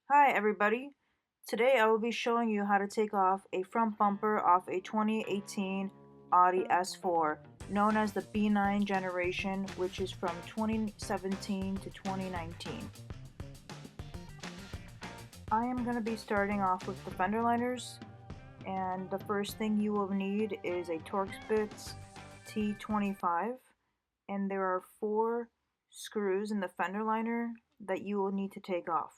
Hi everybody! Today I will be showing you how to take off a front bumper off a 2018 Audi S4, known as the B9 generation, which is from 2017 to 2019. I am going to be starting off with the fender liners, and the first thing you will need is a Torx T25, and there are 4 screws in the fender liner that you will need to take off.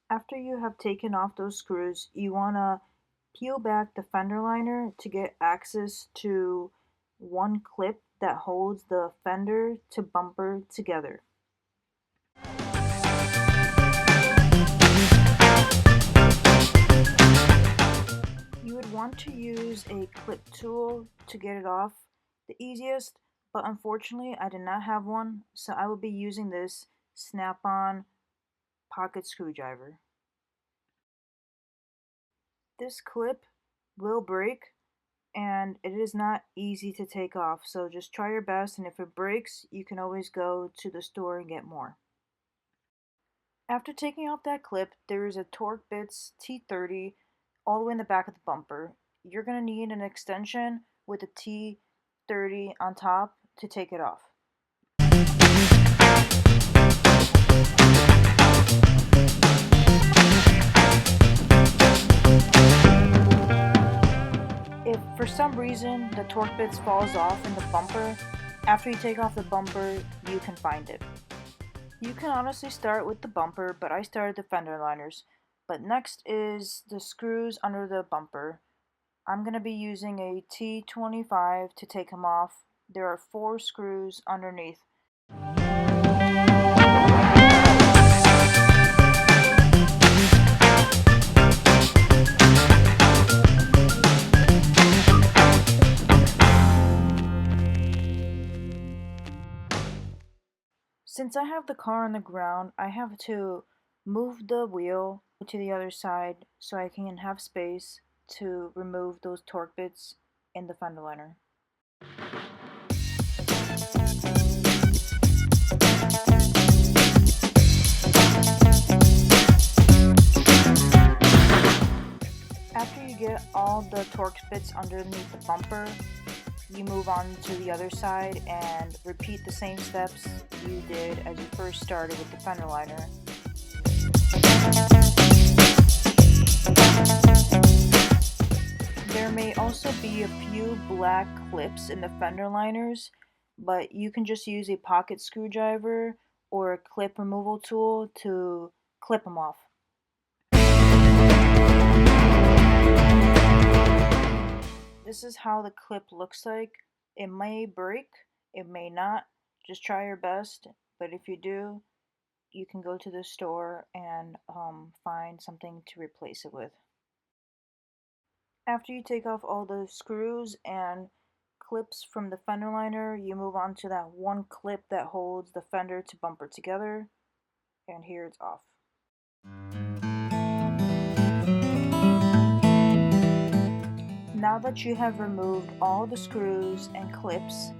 After you have taken off those screws, you want to peel back the fender liner to get access to one clip that holds the fender to bumper together. You would want to use a clip tool to get it off the easiest, but unfortunately I did not have one, so I will be using this snap-on pocket screwdriver. This clip will break, and it is not easy to take off, so just try your best, and if it breaks you can always go to the store and get more. After taking off that clip, there is a Torx T30 all the way in the back of the bumper. You're going to need an extension with a T30 on top to take it off. If for some reason the torque bits falls off in the bumper, after you take off the bumper, you can find it. You can honestly start with the bumper, but I started the fender liners. But next is the screws under the bumper. I'm going to be using a T25 to take them off. There are 4 screws underneath. Since I have the car on the ground, I have to move the wheel to the other side so I can have space to remove those torque bits in the fender liner. After you get all the torque bits underneath the bumper, you move on to the other side and repeat the same steps you did as you first started with the fender liner. There may also be a few black clips in the fender liners, but you can just use a pocket screwdriver or a clip removal tool to clip them off. This is how the clip looks like. It may break, it may not. Just try your best, but if you do, you can go to the store and find something to replace it with. After you take off all the screws and clips from the fender liner, you move on to that one clip that holds the fender to bumper together, and here it's off. Now that you have removed all the screws and clips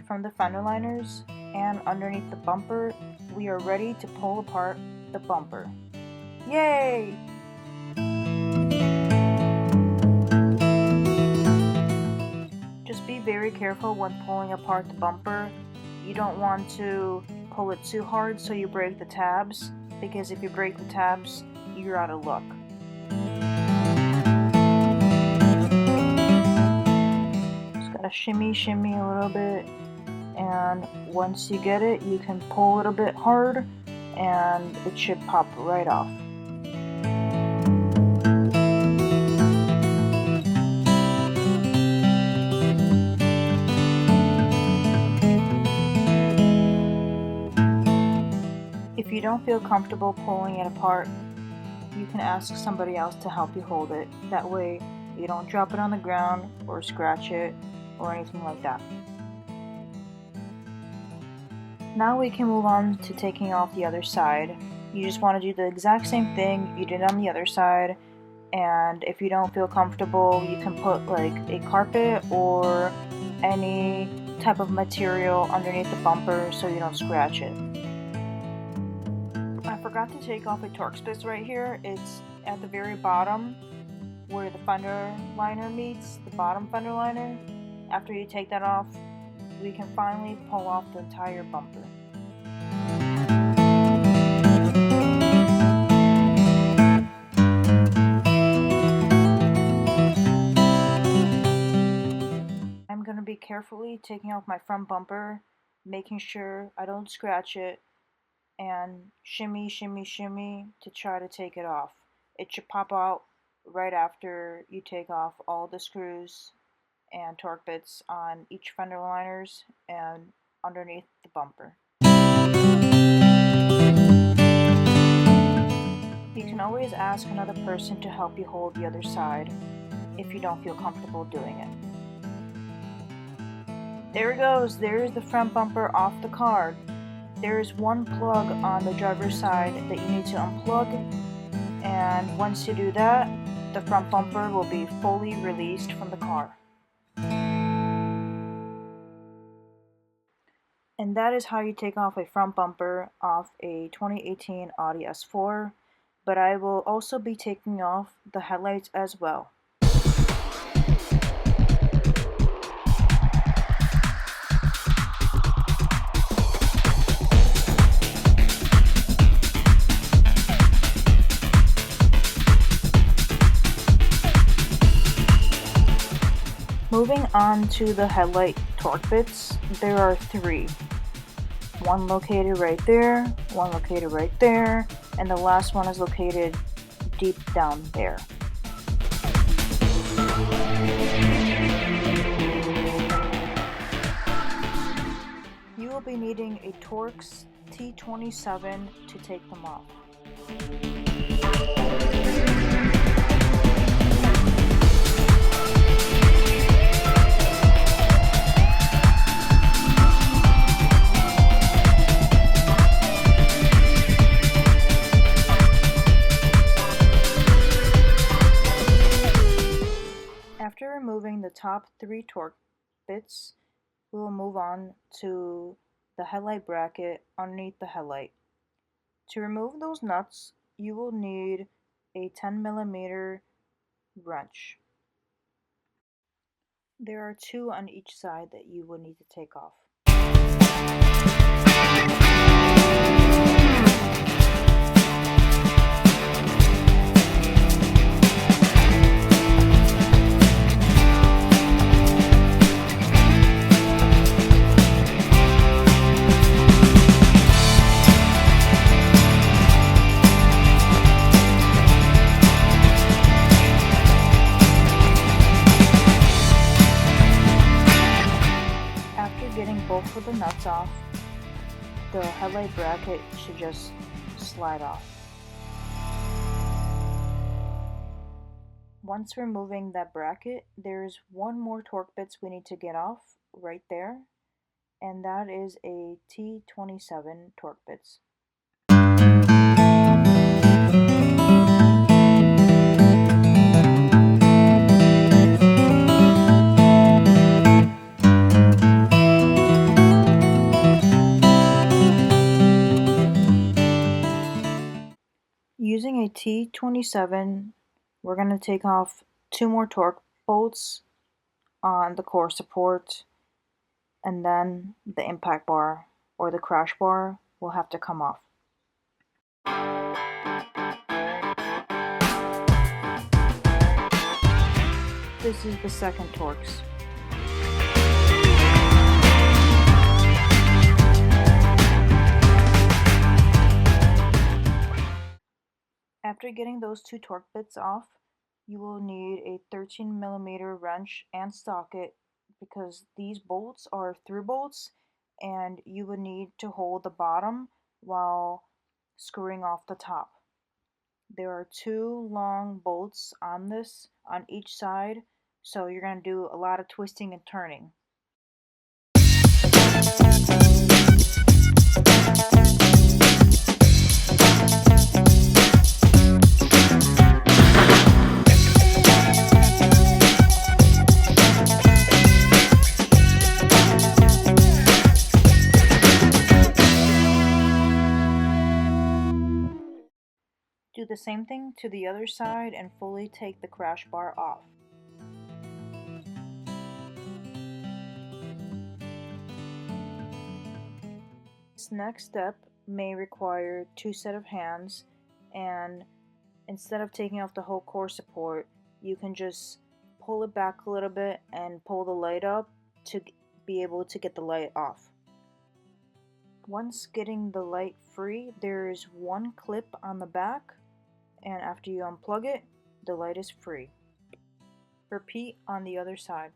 from the fender liners and underneath the bumper, we are ready to pull apart the bumper. Yay! Just be very careful when pulling apart the bumper. You don't want to pull it too hard so you break the tabs, because if you break the tabs, you're out of luck. Just gotta shimmy a little bit, and once you get it, you can pull it a bit hard and it should pop right off. If you don't feel comfortable pulling it apart, you can ask somebody else to help you hold it. That way you don't drop it on the ground or scratch it or anything like that. Now we can move on to taking off the other side. You just want to do the exact same thing you did on the other side, and if you don't feel comfortable, you can put like a carpet or any type of material underneath the bumper so you don't scratch it. I forgot to take off a Torx right here. It's at the very bottom where the fender liner meets the bottom fender liner. After you take that off, we can finally pull off the entire bumper. I'm going to be carefully taking off my front bumper, making sure I don't scratch it, and shimmy, shimmy, shimmy to try to take it off. It should pop out right after you take off all the screws and torque bits on each fender liners and underneath the bumper. You can always ask another person to help you hold the other side if you don't feel comfortable doing it. There it goes, there's the front bumper off the car. There is one plug on the driver's side that you need to unplug, and once you do that, the front bumper will be fully released from the car. And that is how you take off a front bumper off a 2018 Audi S4, but I will also be taking off the headlights as well. Moving on to the headlight torque bits, there are 3. One located right there, one located right there, and the last one is located deep down there. You will be needing a Torx T27 to take them off. After removing the top 3 torque bits, we will move on to the headlight bracket underneath the headlight. To remove those nuts, you will need a 10mm wrench. There are 2 on each side that you will need to take off. Both of the nuts off, the headlight bracket should just slide off. Once removing that bracket, there's one more torque bits we need to get off right there, and that is a T27 torque bits. Using a T27, we're going to take off 2 more torque bolts on the core support, and then the impact bar or the crash bar will have to come off. This is the second Torx. After getting those 2 torque bits off, you will need a 13mm wrench and socket because these bolts are through bolts and you would need to hold the bottom while screwing off the top. There are 2 long bolts on this on each side, so you're going to do a lot of twisting and turning. Do the same thing to the other side and fully take the crash bar off. This next step may require two sets of hands, and instead of taking off the whole core support, you can just pull it back a little bit and pull the light up to be able to get the light off. Once getting the light free, there is one clip on the back, and after you unplug it, the light is free. Repeat on the other side.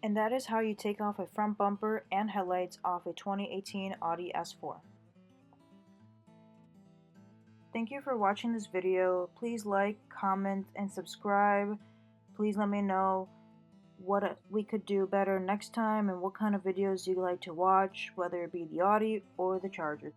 And that is how you take off a front bumper and headlights off a 2018 Audi S4. Thank you for watching this video. Please like, comment, and subscribe. Please let me know what we could do better next time and what kind of videos you'd like to watch, whether it be the Audi or the Charger.